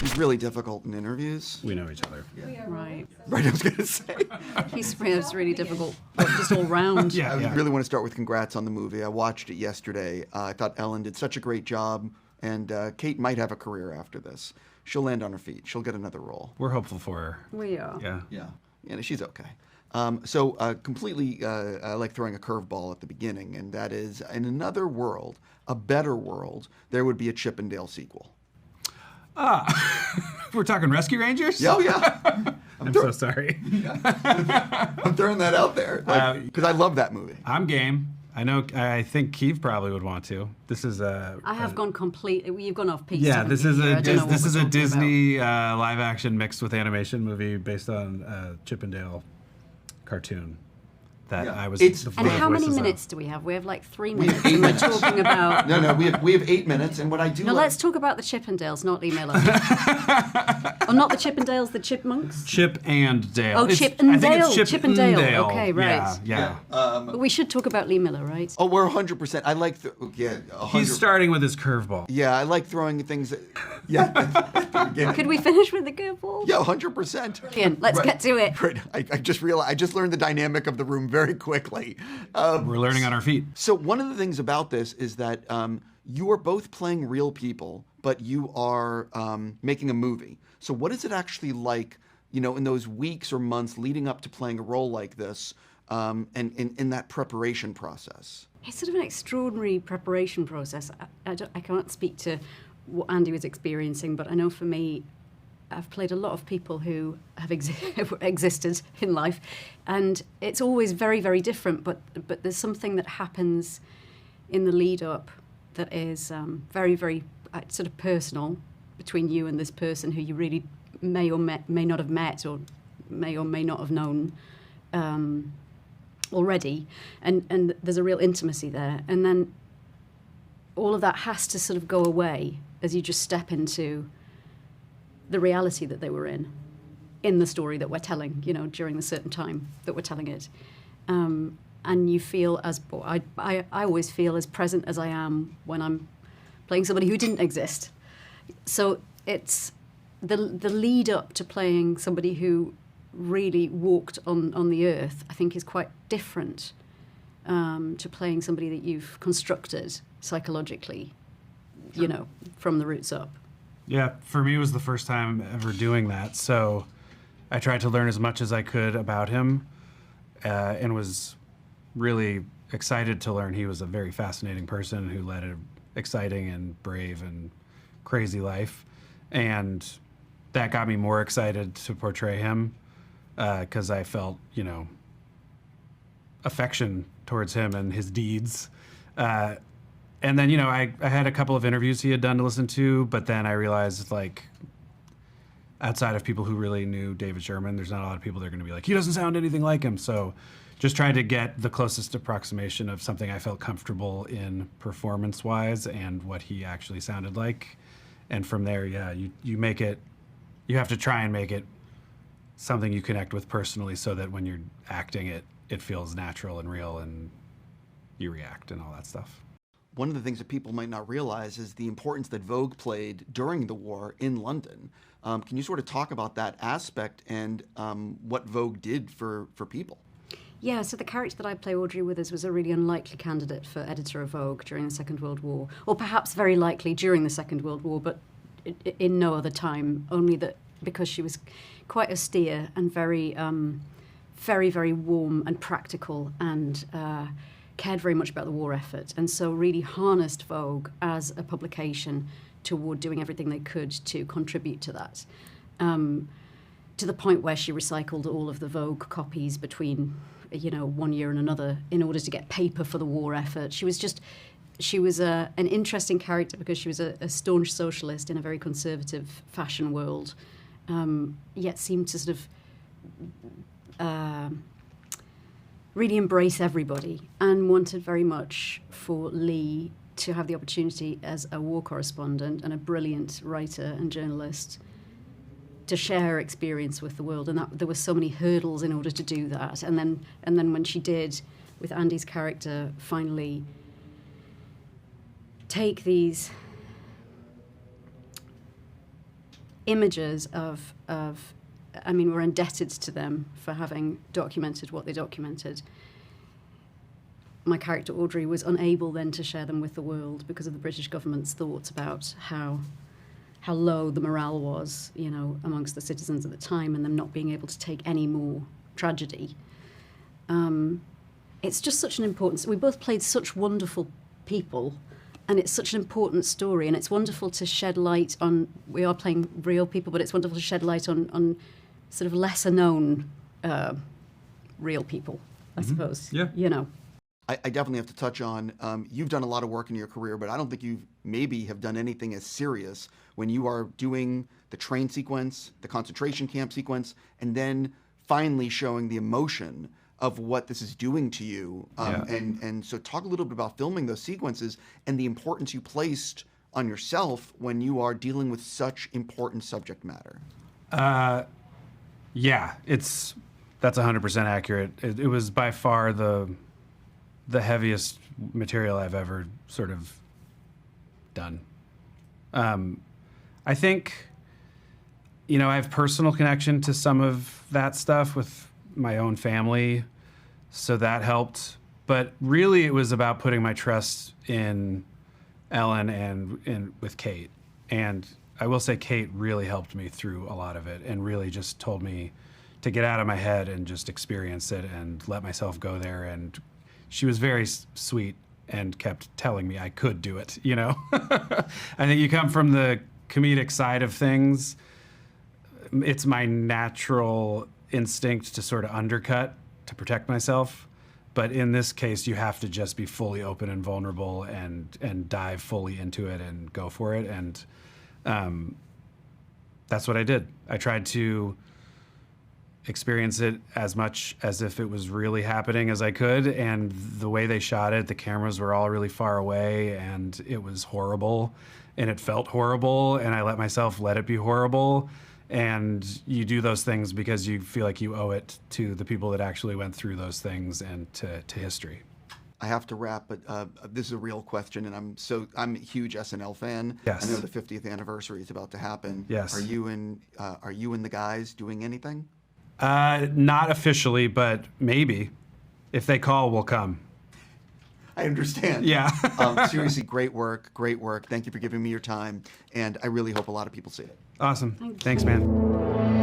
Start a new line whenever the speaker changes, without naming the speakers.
He's really difficult in interviews.
We know each other.
Yeah. Right.
Right, I was going to say.
He's really difficult, just all round.
I really want to start with congrats on the movie. I watched it yesterday. I thought Ellen did such a great job, and Kate might have a career after this. She'll land on her feet. She'll get another role.
We're hopeful for her.
We are.
Yeah.
Yeah, she's okay. Completely, I like throwing a curveball at the beginning, and that is, in another world, a better world, there would be a Chippendale sequel.
We're talking Rescue Rangers?
Oh, yeah.
I'm so sorry.
I'm throwing that out there because I love that movie.
I'm game. I think Keith probably would want to. This is a...
I have gone complete... You've gone off piece.
Yeah, this is a Disney
about.
live action mixed with animation movie based on a Chippendale cartoon that I was...
And how many minutes do we have? We have like 3 minutes. And we're talking about...
No, we have 8 minutes, and what I do...
No, let's talk about the Chippendales, not Lee Miller. Or not the Chippendales, the Chipmunks?
Chip and Dale.
Oh, Chip and Dale.
I think it's Chip and Dale.
Okay, right.
Yeah.
But we should talk about Lee Miller, right?
Oh, we're 100%. I like... 100%.
He's starting with his curveball.
Yeah, I like throwing things...
Could we finish with the curveball?
Yeah, 100%.
Brilliant. Let's get to it.
Right. I just realized... I just learned the dynamic of the room very quickly.
We're learning on our feet.
So one of the things about this is that you are both playing real people, but you are making a movie. So what is it actually like, in those weeks or months leading up to playing a role like this, and in that preparation process?
It's sort of an extraordinary preparation process. I can't speak to what Andy was experiencing, but I know for me, I've played a lot of people who have existed in life, and it's always very, very different, but there's something that happens in the lead up that is very, very sort of personal between you and this person who you really may not have met or may not have known already, and there's a real intimacy there, and then all of that has to sort of go away as you just step into the reality that they were in the story that we're telling, during the certain time that we're telling it. And you feel I always feel as present as I am when I'm playing somebody who didn't exist. So it's the lead up to playing somebody who really walked on the earth, I think, is quite different to playing somebody that you've constructed psychologically, from the roots up.
Yeah, for me it was the first time ever doing that, so I tried to learn as much as I could about him, and was really excited to learn he was a very fascinating person who led an exciting and brave and crazy life, and that got me more excited to portray him, because I felt, affection towards him and his deeds. And then, I had a couple of interviews he had done to listen to, but then I realized, outside of people who really knew David Sherman, there's not a lot of people that are going to be like, he doesn't sound anything like him. So just trying to get the closest approximation of something I felt comfortable in performance-wise and what he actually sounded like. And from there, you make it, you have to try and make it something you connect with personally so that when you're acting it feels natural and real and you react and all that stuff.
One of the things that people might not realize is the importance that Vogue played during the war in London. Can you sort of talk about that aspect and what Vogue did for people?
Yeah, so the character that I play, Audrey Withers, was a really unlikely candidate for editor of Vogue during the Second World War, or perhaps very likely during the Second World War, but in no other time, only that because she was quite austere and very, very, very warm and practical and cared very much about the war effort, and so really harnessed Vogue as a publication toward doing everything they could to contribute to that, to the point where she recycled all of the Vogue copies between, one year and another in order to get paper for the war effort. She was an interesting character because she was a staunch socialist in a very conservative fashion world, yet seemed to sort of really embrace everybody and wanted very much for Lee to have the opportunity as a war correspondent and a brilliant writer and journalist to share her experience with the world, and that there were so many hurdles in order to do that. And then when she did, with Andy's character, finally take these images of I mean, we're indebted to them for having documented what they documented. My character Audrey was unable then to share them with the world because of the British government's thoughts about how low the morale was, you know, amongst the citizens at the time, and them not being able to take any more tragedy. It's just such an important... We both played such wonderful people, and it's such an important story, and it's wonderful to shed light on... We are playing real people, but it's wonderful to shed light on sort of lesser-known real people, I suppose.
Yeah.
You know.
I definitely have to touch on, you've done a lot of work in your career, but I don't think you maybe have done anything as serious when you are doing the train sequence, the concentration camp sequence, and then finally showing the emotion of what this is doing to you. And so talk a little bit about filming those sequences and the importance you placed on yourself when you are dealing with such important subject matter.
Yeah, that's 100% accurate. It was by far the heaviest material I've ever sort of done. I think, you know, I have personal connection to some of that stuff with my own family, so that helped. But really, it was about putting my trust in Ellen and with Kate. And I will say Kate really helped me through a lot of it and really just told me to get out of my head and just experience it and let myself go there. And she was very sweet and kept telling me I could do it, you know? I think you come from the comedic side of things. It's my natural instinct to sort of undercut to protect myself. But in this case, you have to just be fully open and vulnerable and dive fully into it and go for it. And that's what I did. I tried to experience it as much as if it was really happening as I could. And the way they shot it, the cameras were all really far away, and it was horrible, and it felt horrible, and I let myself let it be horrible. And you do those things because you feel like you owe it to the people that actually went through those things and to history.
I have to wrap, but this is a real question, and I'm a huge SNL fan.
Yes.
I know the 50th anniversary is about to happen.
Yes.
Are you and the guys doing anything?
Not officially, but maybe. If they call, we'll come.
I understand.
Yeah.
Seriously, great work. Thank you for giving me your time, and I really hope a lot of people see it.
Awesome.
Thank you.
Thanks, man.